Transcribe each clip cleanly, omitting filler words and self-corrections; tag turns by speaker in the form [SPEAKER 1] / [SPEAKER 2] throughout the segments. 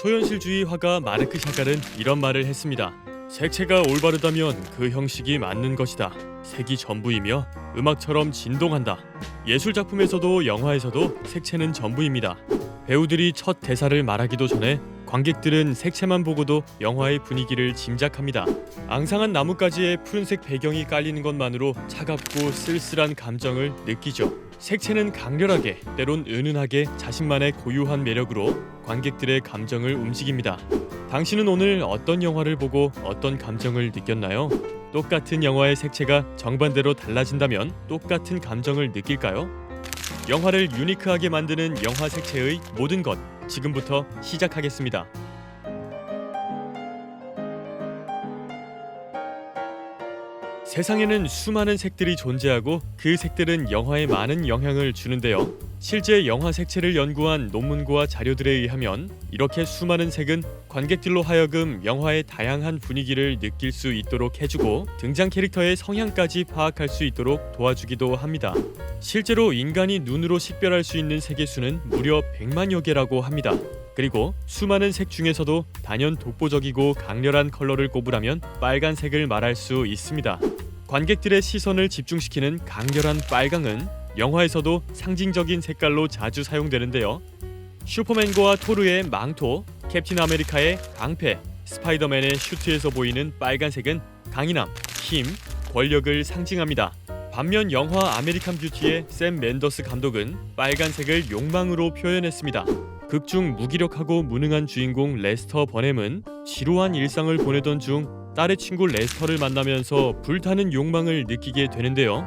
[SPEAKER 1] 초현실주의 화가 마르크 샤갈은 이런 말을 했습니다. 색채가 올바르다면 그 형식이 맞는 것이다. 색이 전부이며 음악처럼 진동한다. 예술 작품에서도 영화에서도 색채는 전부입니다. 배우들이 첫 대사를 말하기도 전에 관객들은 색채만 보고도 영화의 분위기를 짐작합니다. 앙상한 나뭇가지에 푸른색 배경이 깔리는 것만으로 차갑고 쓸쓸한 감정을 느끼죠. 색채는 강렬하게, 때론 은은하게 자신만의 고유한 매력으로 관객들의 감정을 움직입니다. 당신은 오늘 어떤 영화를 보고 어떤 감정을 느꼈나요? 똑같은 영화의 색채가 정반대로 달라진다면 똑같은 감정을 느낄까요? 영화를 유니크하게 만드는 영화 색채의 모든 것, 지금부터 시작하겠습니다. 세상에는 수많은 색들이 존재하고 그 색들은 영화에 많은 영향을 주는데요. 실제 영화 색채를 연구한 논문과 자료들에 의하면 이렇게 수많은 색은 관객들로 하여금 영화의 다양한 분위기를 느낄 수 있도록 해주고 등장 캐릭터의 성향까지 파악할 수 있도록 도와주기도 합니다. 실제로 인간이 눈으로 식별할 수 있는 색의 수는 무려 100만여 개라고 합니다. 그리고 수많은 색 중에서도 단연 독보적이고 강렬한 컬러를 꼽으라면 빨간색을 말할 수 있습니다. 관객들의 시선을 집중시키는 강렬한 빨강은 영화에서도 상징적인 색깔로 자주 사용되는데요. 슈퍼맨과 토르의 망토, 캡틴 아메리카의 방패, 스파이더맨의 슈트에서 보이는 빨간색은 강인함, 힘, 권력을 상징합니다. 반면 영화 아메리칸 뷰티의 샘 맨더스 감독은 빨간색을 욕망으로 표현했습니다. 극중 무기력하고 무능한 주인공 레스터 버넴은 지루한 일상을 보내던 중 딸의 친구 레스터를 만나면서 불타는 욕망을 느끼게 되는데요.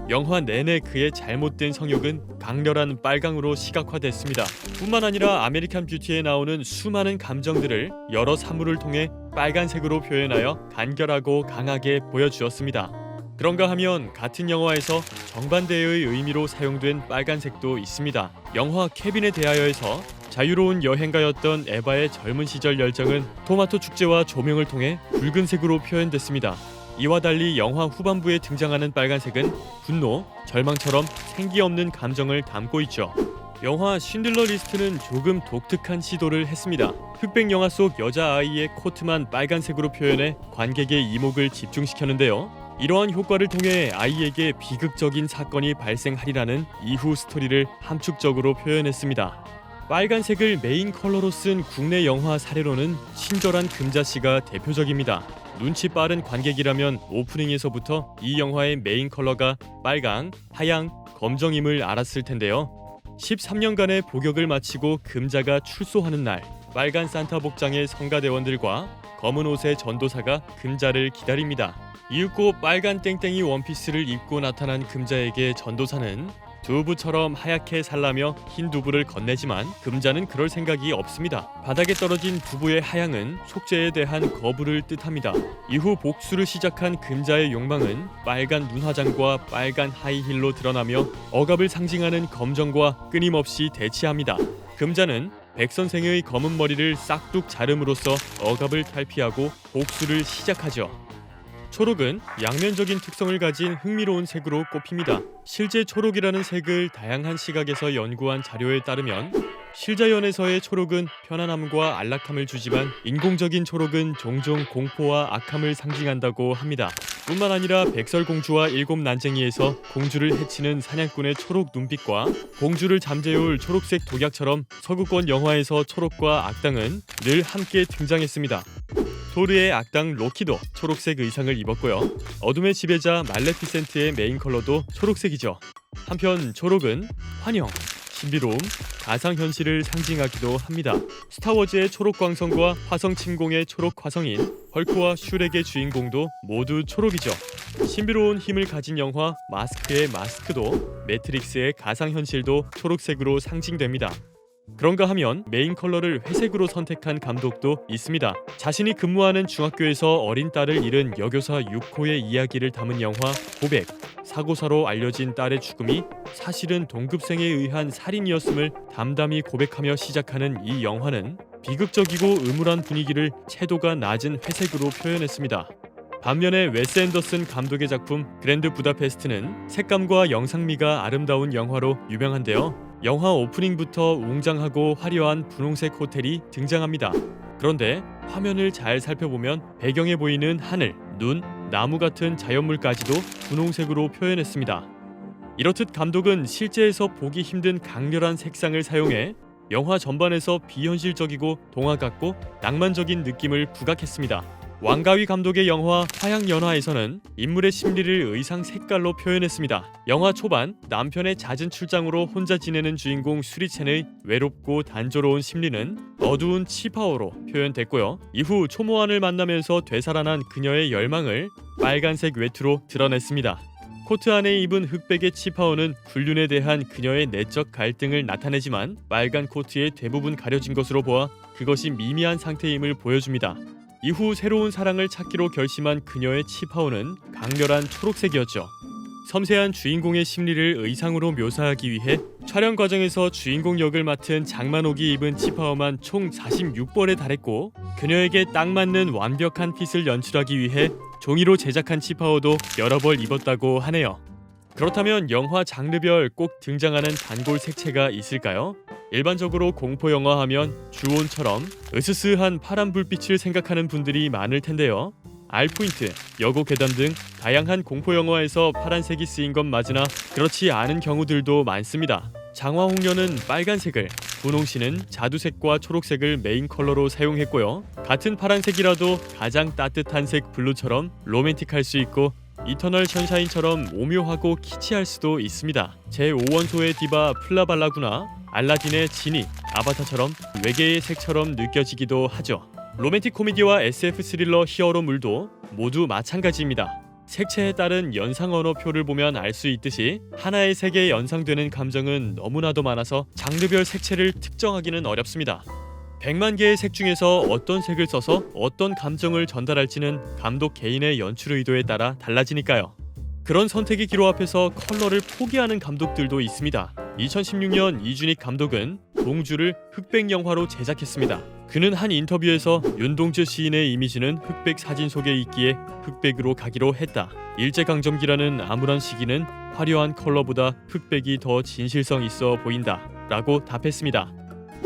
[SPEAKER 1] 영화 내내 그의 잘못된 성욕은 강렬한 빨강으로 시각화됐습니다. 뿐만 아니라 아메리칸 뷰티에 나오는 수많은 감정들을 여러 사물을 통해 빨간색으로 표현하여 간결하고 강하게 보여주었습니다. 그런가 하면 같은 영화에서 정반대의 의미로 사용된 빨간색도 있습니다. 영화 케빈에 대하여에서 자유로운 여행가였던 에바의 젊은 시절 열정은 토마토 축제와 조명을 통해 붉은색으로 표현됐습니다. 이와 달리 영화 후반부에 등장하는 빨간색은 분노, 절망처럼 생기 없는 감정을 담고 있죠. 영화 쉰들러 리스트는 조금 독특한 시도를 했습니다. 흑백 영화 속 여자아이의 코트만 빨간색으로 표현해 관객의 이목을 집중시켰는데요. 이러한 효과를 통해 아이에게 비극적인 사건이 발생하리라는 이후 스토리를 함축적으로 표현했습니다. 빨간색을 메인 컬러로 쓴 국내 영화 사례로는 친절한 금자씨가 대표적입니다. 눈치 빠른 관객이라면 오프닝에서부터 이 영화의 메인 컬러가 빨강, 하양, 검정임을 알았을 텐데요. 13년간의 복역을 마치고 금자가 출소하는 날, 빨간 산타 복장의 성가대원들과 검은 옷의 전도사가 금자를 기다립니다. 이윽고 빨간 땡땡이 원피스를 입고 나타난 금자에게 전도사는 두부처럼 하얗게 살라며 흰 두부를 건네지만 금자는 그럴 생각이 없습니다. 바닥에 떨어진 두부의 하양은 속죄에 대한 거부를 뜻합니다. 이후 복수를 시작한 금자의 욕망은 빨간 눈화장과 빨간 하이힐로 드러나며 억압을 상징하는 검정과 끊임없이 대치합니다. 금자는 백 선생의 검은 머리를 싹둑 자름으로써 억압을 탈피하고 복수를 시작하죠. 초록은 양면적인 특성을 가진 흥미로운 색으로 꼽힙니다. 실제 초록이라는 색을 다양한 시각에서 연구한 자료에 따르면 실자연에서의 초록은 편안함과 안락함을 주지만 인공적인 초록은 종종 공포와 악함을 상징한다고 합니다. 뿐만 아니라 백설공주와 일곱 난쟁이에서 공주를 해치는 사냥꾼의 초록 눈빛과 공주를 잠재울 초록색 독약처럼 서구권 영화에서 초록과 악당은 늘 함께 등장했습니다. 토르의 악당 로키도 초록색 의상을 입었고요. 어둠의 지배자 말레피센트의 메인 컬러도 초록색이죠. 한편 초록은 환영, 신비로움, 가상현실을 상징하기도 합니다. 스타워즈의 초록 광선과 화성 침공의 초록 화성인, 헐크와 슈렉의 주인공도 모두 초록이죠. 신비로운 힘을 가진 영화 마스크의 마스크도 매트릭스의 가상현실도 초록색으로 상징됩니다. 그런가 하면 메인 컬러를 회색으로 선택한 감독도 있습니다. 자신이 근무하는 중학교에서 어린 딸을 잃은 여교사 6호의 이야기를 담은 영화 고백, 사고사로 알려진 딸의 죽음이 사실은 동급생에 의한 살인이었음을 담담히 고백하며 시작하는 이 영화는 비극적이고 음울한 분위기를 채도가 낮은 회색으로 표현했습니다. 반면에 웨스 앤더슨 감독의 작품 그랜드 부다페스트는 색감과 영상미가 아름다운 영화로 유명한데요. 영화 오프닝부터 웅장하고 화려한 분홍색 호텔이 등장합니다. 그런데 화면을 잘 살펴보면 배경에 보이는 하늘, 눈, 나무 같은 자연물까지도 분홍색으로 표현했습니다. 이렇듯 감독은 실제에서 보기 힘든 강렬한 색상을 사용해 영화 전반에서 비현실적이고 동화 같고 낭만적인 느낌을 부각했습니다. 왕가위 감독의 영화 화양연화에서는 인물의 심리를 의상 색깔로 표현했습니다. 영화 초반 남편의 잦은 출장으로 혼자 지내는 주인공 수리첸의 외롭고 단조로운 심리는 어두운 치파오로 표현됐고요. 이후 초모한을 만나면서 되살아난 그녀의 열망을 빨간색 외투로 드러냈습니다. 코트 안에 입은 흑백의 치파오는 불륜에 대한 그녀의 내적 갈등을 나타내지만 빨간 코트의 대부분 가려진 것으로 보아 그것이 미미한 상태임을 보여줍니다. 이후 새로운 사랑을 찾기로 결심한 그녀의 치파오는 강렬한 초록색이었죠. 섬세한 주인공의 심리를 의상으로 묘사하기 위해 촬영 과정에서 주인공 역을 맡은 장만옥이 입은 치파오만 총 46벌에 달했고 그녀에게 딱 맞는 완벽한 핏을 연출하기 위해 종이로 제작한 치파오도 여러 벌 입었다고 하네요. 그렇다면 영화 장르별 꼭 등장하는 단골 색채가 있을까요? 일반적으로 공포 영화 하면 주온처럼 으스스한 파란 불빛을 생각하는 분들이 많을 텐데요. 알포인트, 여고 괴담 등 다양한 공포 영화에서 파란색이 쓰인 건 맞으나 그렇지 않은 경우들도 많습니다. 장화홍련은 빨간색을, 분홍씨는 자두색과 초록색을 메인 컬러로 사용했고요. 같은 파란색이라도 가장 따뜻한 색 블루처럼 로맨틱할 수 있고 이터널 션샤인처럼 오묘하고 키치할 수도 있습니다. 제5원소의 디바 플라발라구나, 알라딘의 지니, 아바타처럼 외계의 색처럼 느껴지기도 하죠. 로맨틱 코미디와 SF 스릴러 히어로물도 모두 마찬가지입니다. 색채에 따른 연상 언어표를 보면 알 수 있듯이 하나의 색에 연상되는 감정은 너무나도 많아서 장르별 색채를 특정하기는 어렵습니다. 100만 개의 색 중에서 어떤 색을 써서 어떤 감정을 전달할지는 감독 개인의 연출 의도에 따라 달라지니까요. 그런 선택의 기로 앞에서 컬러를 포기하는 감독들도 있습니다. 2016년 이준익 감독은 동주를 흑백 영화로 제작했습니다. 그는 한 인터뷰에서 윤동주 시인의 이미지는 흑백 사진 속에 있기에 흑백으로 가기로 했다. 일제강점기라는 암울한 시기는 화려한 컬러보다 흑백이 더 진실성 있어 보인다 라고 답했습니다.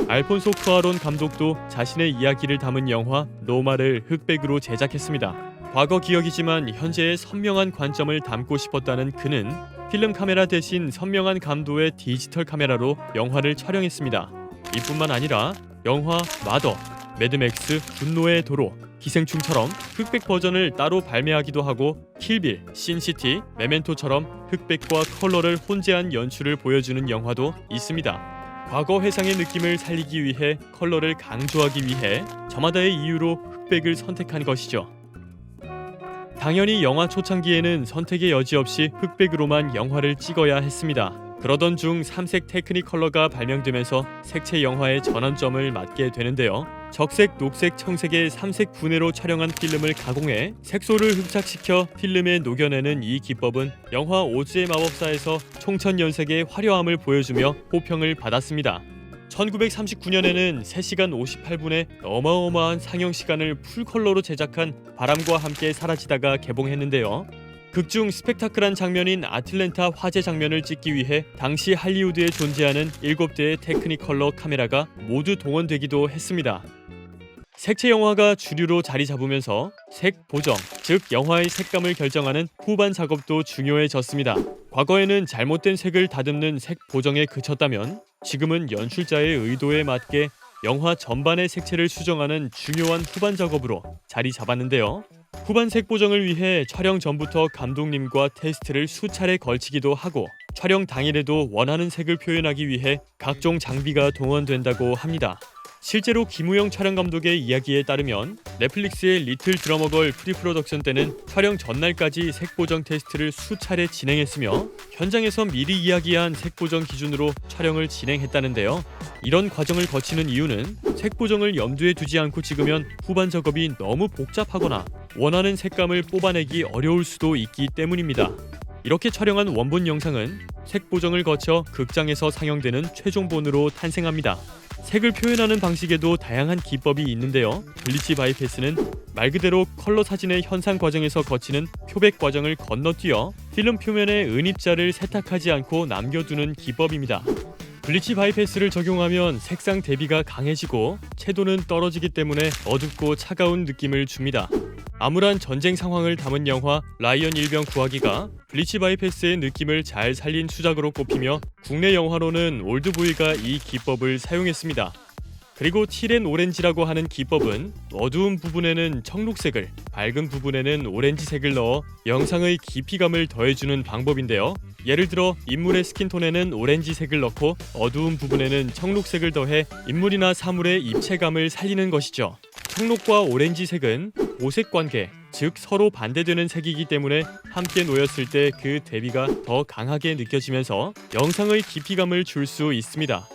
[SPEAKER 1] 알폰소 쿠아론 감독도 자신의 이야기를 담은 영화 노마를 흑백으로 제작했습니다. 과거 기억이지만 현재의 선명한 관점을 담고 싶었다는 그는 필름 카메라 대신 선명한 감도의 디지털 카메라로 영화를 촬영했습니다. 이뿐만 아니라 영화 마더, 매드맥스, 분노의 도로, 기생충처럼 흑백 버전을 따로 발매하기도 하고 킬빌, 신시티, 메멘토처럼 흑백과 컬러를 혼재한 연출을 보여주는 영화도 있습니다. 과거 회상의 느낌을 살리기 위해 컬러를 강조하기 위해 저마다의 이유로 흑백을 선택한 것이죠. 당연히 영화 초창기에는 선택의 여지 없이 흑백으로만 영화를 찍어야 했습니다. 그러던 중 3색 테크닉 컬러가 발명되면서 색채 영화의 전환점을 맞게 되는데요. 적색, 녹색, 청색의 3색 분해로 촬영한 필름을 가공해 색소를 흡착시켜 필름에 녹여내는 이 기법은 영화 오즈의 마법사에서 총천연색의 화려함을 보여주며 호평을 받았습니다. 1939년에는 3시간 58분의 어마어마한 상영 시간을 풀컬러로 제작한 바람과 함께 사라지다가 개봉했는데요. 극중 스펙타클한 장면인 아틀랜타 화재 장면을 찍기 위해 당시 할리우드에 존재하는 7대의 테크니컬러 카메라가 모두 동원되기도 했습니다. 색채 영화가 주류로 자리 잡으면서 색 보정, 즉 영화의 색감을 결정하는 후반 작업도 중요해졌습니다. 과거에는 잘못된 색을 다듬는 색 보정에 그쳤다면 지금은 연출자의 의도에 맞게 영화 전반의 색채를 수정하는 중요한 후반 작업으로 자리 잡았는데요. 후반 색 보정을 위해 촬영 전부터 감독님과 테스트를 수차례 걸치기도 하고 촬영 당일에도 원하는 색을 표현하기 위해 각종 장비가 동원된다고 합니다. 실제로 김우영 촬영 감독의 이야기에 따르면 넷플릭스의 리틀 드러머걸 프리프로덕션 때는 촬영 전날까지 색보정 테스트를 수차례 진행했으며 현장에서 미리 이야기한 색보정 기준으로 촬영을 진행했다는데요. 이런 과정을 거치는 이유는 색보정을 염두에 두지 않고 찍으면 후반 작업이 너무 복잡하거나 원하는 색감을 뽑아내기 어려울 수도 있기 때문입니다. 이렇게 촬영한 원본 영상은 색보정을 거쳐 극장에서 상영되는 최종본으로 탄생합니다. 색을 표현하는 방식에도 다양한 기법이 있는데요. 블리치 바이패스는 말 그대로 컬러 사진의 현상 과정에서 거치는 표백 과정을 건너뛰어 필름 표면에 은입자를 세탁하지 않고 남겨두는 기법입니다. 블리치 바이패스를 적용하면 색상 대비가 강해지고 채도는 떨어지기 때문에 어둡고 차가운 느낌을 줍니다. 암울한 전쟁 상황을 담은 영화 라이언 일병 구하기가 블리치 바이패스의 느낌을 잘 살린 수작으로 꼽히며 국내 영화로는 올드보이가 이 기법을 사용했습니다. 그리고 티렌 오렌지라고 하는 기법은 어두운 부분에는 청록색을, 밝은 부분에는 오렌지색을 넣어 영상의 깊이감을 더해주는 방법인데요. 예를 들어 인물의 스킨톤에는 오렌지색을 넣고 어두운 부분에는 청록색을 더해 인물이나 사물의 입체감을 살리는 것이죠. 청록과 오렌지색은 오색 관계, 즉 서로 반대되는 색이기 때문에 함께 놓였을 때 그 대비가 더 강하게 느껴지면서 영상의 깊이감을 줄 수 있습니다.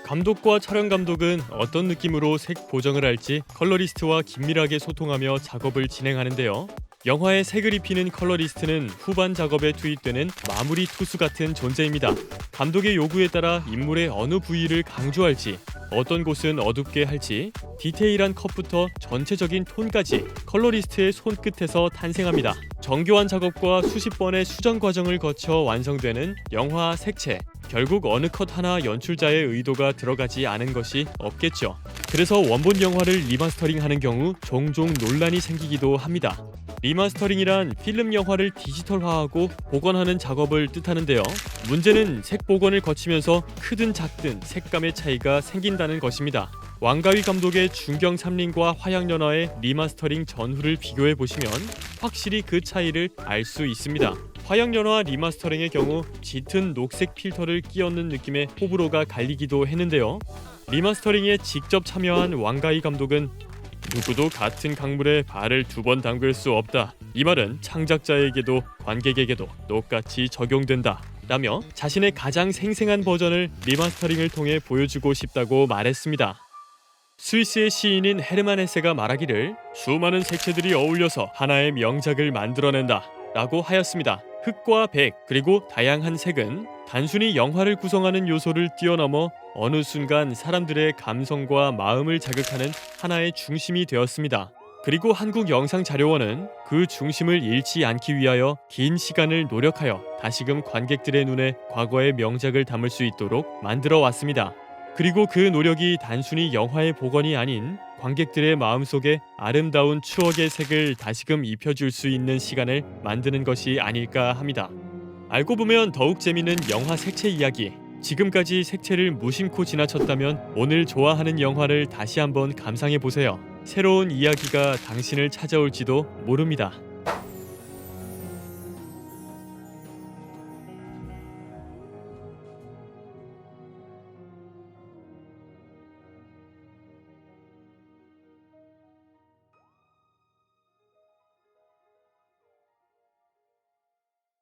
[SPEAKER 1] 감독과 촬영 감독은 어떤 느낌으로 색 보정을 할지 컬러리스트와 긴밀하게 소통하며 작업을 진행하는데요. 영화에 색을 입히는 컬러리스트는 후반 작업에 투입되는 마무리 투수 같은 존재입니다. 감독의 요구에 따라 인물의 어느 부위를 강조할지, 어떤 곳은 어둡게 할지, 디테일한 컷부터 전체적인 톤까지 컬러리스트의 손끝에서 탄생합니다. 정교한 작업과 수십 번의 수정 과정을 거쳐 완성되는 영화 색채. 결국 어느 컷 하나 연출자의 의도가 들어가지 않은 것이 없겠죠. 그래서 원본 영화를 리마스터링하는 경우 종종 논란이 생기기도 합니다. 리마스터링이란 필름 영화를 디지털화하고 복원하는 작업을 뜻하는데요. 문제는 색 복원을 거치면서 크든 작든 색감의 차이가 생긴다는 것입니다. 왕가위 감독의 중경 삼림과 화양연화의 리마스터링 전후를 비교해 보시면 확실히 그 차이를 알 수 있습니다. 화양연화 리마스터링의 경우 짙은 녹색 필터를 끼얹는 느낌의 호불호가 갈리기도 했는데요. 리마스터링에 직접 참여한 왕가위 감독은 누구도 같은 강물에 발을 두 번 담글 수 없다. 이 말은 창작자에게도 관객에게도 똑같이 적용된다. 라며 자신의 가장 생생한 버전을 리마스터링을 통해 보여주고 싶다고 말했습니다. 스위스의 시인인 헤르만 헤세가 말하기를 수많은 색채들이 어울려서 하나의 명작을 만들어낸다 라고 하였습니다. 흑과 백 그리고 다양한 색은 단순히 영화를 구성하는 요소를 뛰어넘어 어느 순간 사람들의 감성과 마음을 자극하는 하나의 중심이 되었습니다. 그리고 한국영상자료원은 그 중심을 잃지 않기 위하여 긴 시간을 노력하여 다시금 관객들의 눈에 과거의 명작을 담을 수 있도록 만들어 왔습니다. 그리고 그 노력이 단순히 영화의 복원이 아닌 관객들의 마음속에 아름다운 추억의 색을 다시금 입혀줄 수 있는 시간을 만드는 것이 아닐까 합니다. 알고 보면 더욱 재미있는 영화 색채 이야기. 지금까지 색채를 무심코 지나쳤다면 오늘 좋아하는 영화를 다시 한번 감상해보세요. 새로운 이야기가 당신을 찾아올지도 모릅니다.